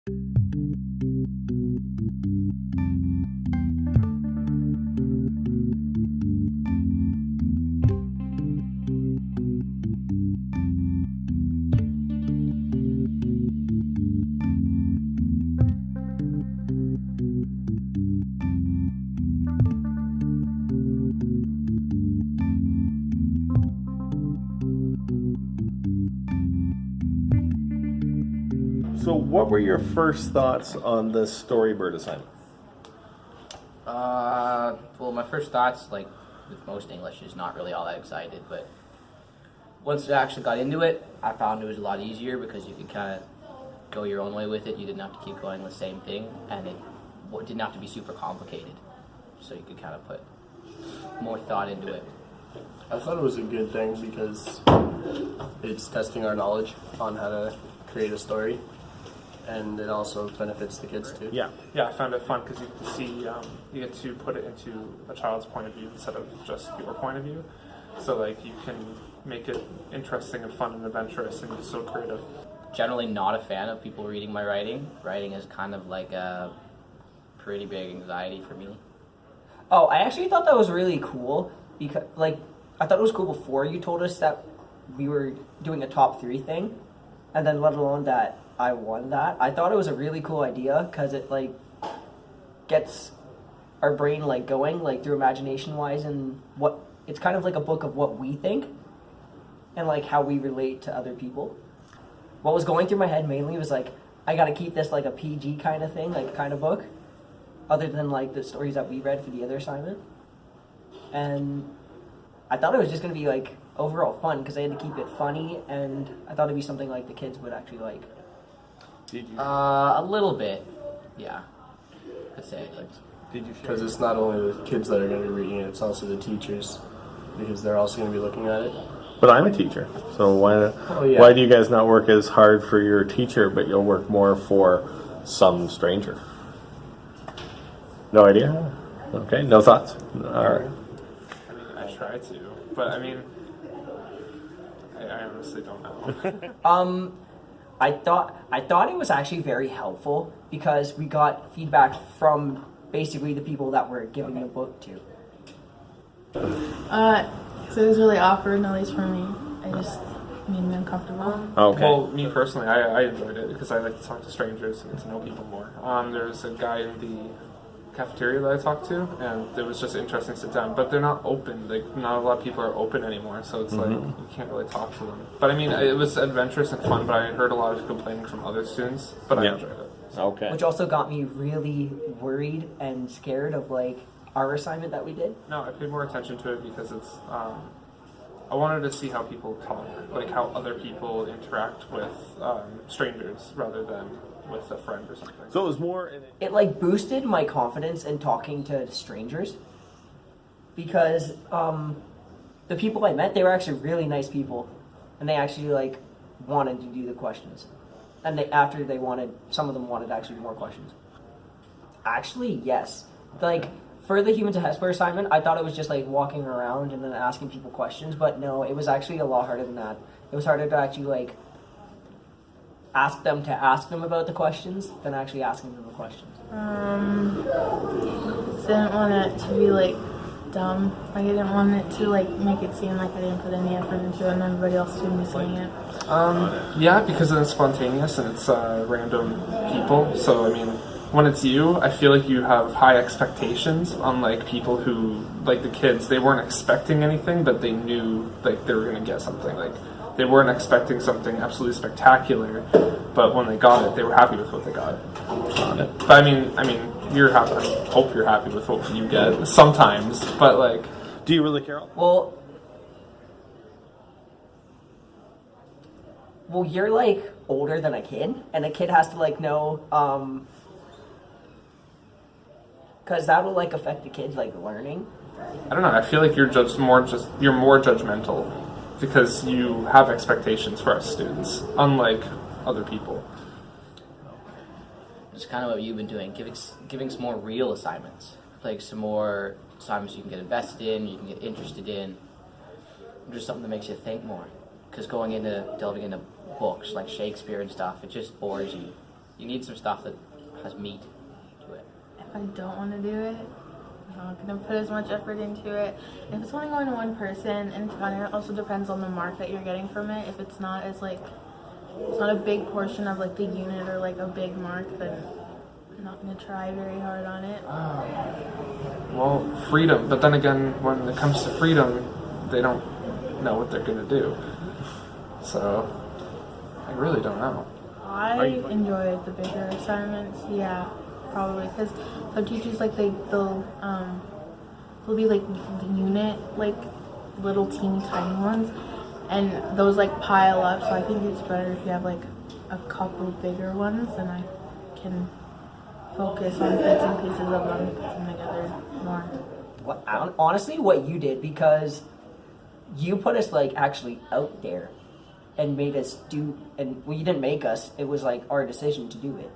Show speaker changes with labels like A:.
A: So what were your first thoughts on the Storybird assignment?
B: Well, my first thoughts, like with most English, is not really all that excited, but once I actually got into it, I found it was a lot easier because you could kind of go your own way with it. You didn't have to keep going the same thing, and it didn't have to be super complicated, so you could kind of put more thought into it.
C: I thought it was a good thing because it's testing our knowledge on how to create a story, and it also benefits the kids too.
A: Yeah.
D: Yeah, I found it fun because you get to see, you get to put it into a child's point of view instead of just your point of view. So like you can make it interesting and fun and adventurous, and it's so creative.
B: Generally not a fan of people reading my writing. Writing is kind of like a pretty big anxiety for me.
E: Oh, I actually thought that was really cool because, like, I thought it was cool before you told us that we were doing a top 3 thing, and then let alone that I won that. I thought it was a really cool idea because it, like, gets our brain, like, going, like, through imagination-wise, and what it's kind of like a book of what we think and, like, how we relate to other people. What was going through my head mainly was, like, I gotta keep this, like, a PG kind of thing, like, kind of book, other than, like, the stories that we read for the other assignment. And I thought it was just going to be, like, overall fun because I had to keep it funny, and I thought it'd be something, like, the kids would actually like.
A: Did you?
B: A little bit, yeah. I'd say.
A: Did you share?
C: Because it's not only the kids that are going to be reading it, it's also the teachers, because they're also going to be looking at it.
A: But I'm a teacher, so why do you guys not work as hard for your teacher, but you'll work more for some stranger? No idea? Okay, no thoughts? All right.
D: I mean, I try to, but I mean, I honestly don't know.
E: I thought it was actually very helpful because we got feedback from basically the people that we're giving the book to.
F: So it was really awkward, at least for me. I just made me uncomfortable.
A: Okay.
D: Well, me personally, I enjoyed it because I like to talk to strangers and get to know people more. There's a guy in the cafeteria that I talked to, and it was just interesting to sit down. But they're not open. Like, not a lot of people are open anymore, so it's like you can't really talk to them. But I mean, it was adventurous and fun. But I heard a lot of complaining from other students. But I enjoyed it.
A: Okay.
E: Which also got me really worried and scared of, like, our assignment that we did.
D: No, I paid more attention to it because it's. I wanted to see how people talk, like how other people interact with strangers rather than with a friend or something.
A: So it was more.
E: It, like, boosted my confidence in talking to strangers because the people I met, they were actually really nice people, and they actually, like, wanted to do the questions, and some of them wanted actually more questions. Actually, yes, like, for the Humans of Hesper assignment, I thought it was just, like, walking around and then asking people questions, but no, it was actually a lot harder than that. It was harder to actually, like, ask them about the questions than actually asking them the questions.
F: So I didn't want it to be, like, dumb. Like, I didn't want it to, like, make it seem like I didn't put any effort into it and everybody else didn't be saying it.
D: Yeah, because it's spontaneous and it's random people. So I mean, when it's you, I feel like you have high expectations on like people who, like the kids, they weren't expecting anything, but they knew like they were gonna get something. Like they weren't expecting something absolutely spectacular, but when they got it, they were happy with what they got. But I mean, you're happy. I hope you're happy with what you get sometimes. But like,
A: Do you really care?
E: Well, you're, like, older than a kid, and a kid has to, like, know, because that will, like, affect the kids, like, learning.
D: I don't know. I feel like you're more judgmental because you have expectations for us students, unlike other people.
B: It's kind of what you've been doing, giving some more real assignments, like some more assignments you can get invested in, you can get interested in, just something that makes you think more. Because delving into books like Shakespeare and stuff, it just bores you. You need some stuff that has meat to it.
F: If I don't want to do it, I'm not gonna put as much effort into it. If it's only going to one person, and it kind of also depends on the mark that you're getting from it. If it's not as like, it's not a big portion of like the unit or like a big mark, then I'm not gonna try very hard on it.
D: Well, freedom. But then again, when it comes to freedom, they don't know what they're gonna do. So I really don't know.
F: I enjoy the bigger assignments, yeah, probably, because some teachers like they'll be like the unit, like little teeny tiny ones, and those like pile up. So I think it's better if you have like a couple bigger ones, and I can focus on bits and pieces of them, put them together more.
E: Honestly, what you did, because you put us like actually out there and made us do, and well, you didn't make us, it was like our decision to do it.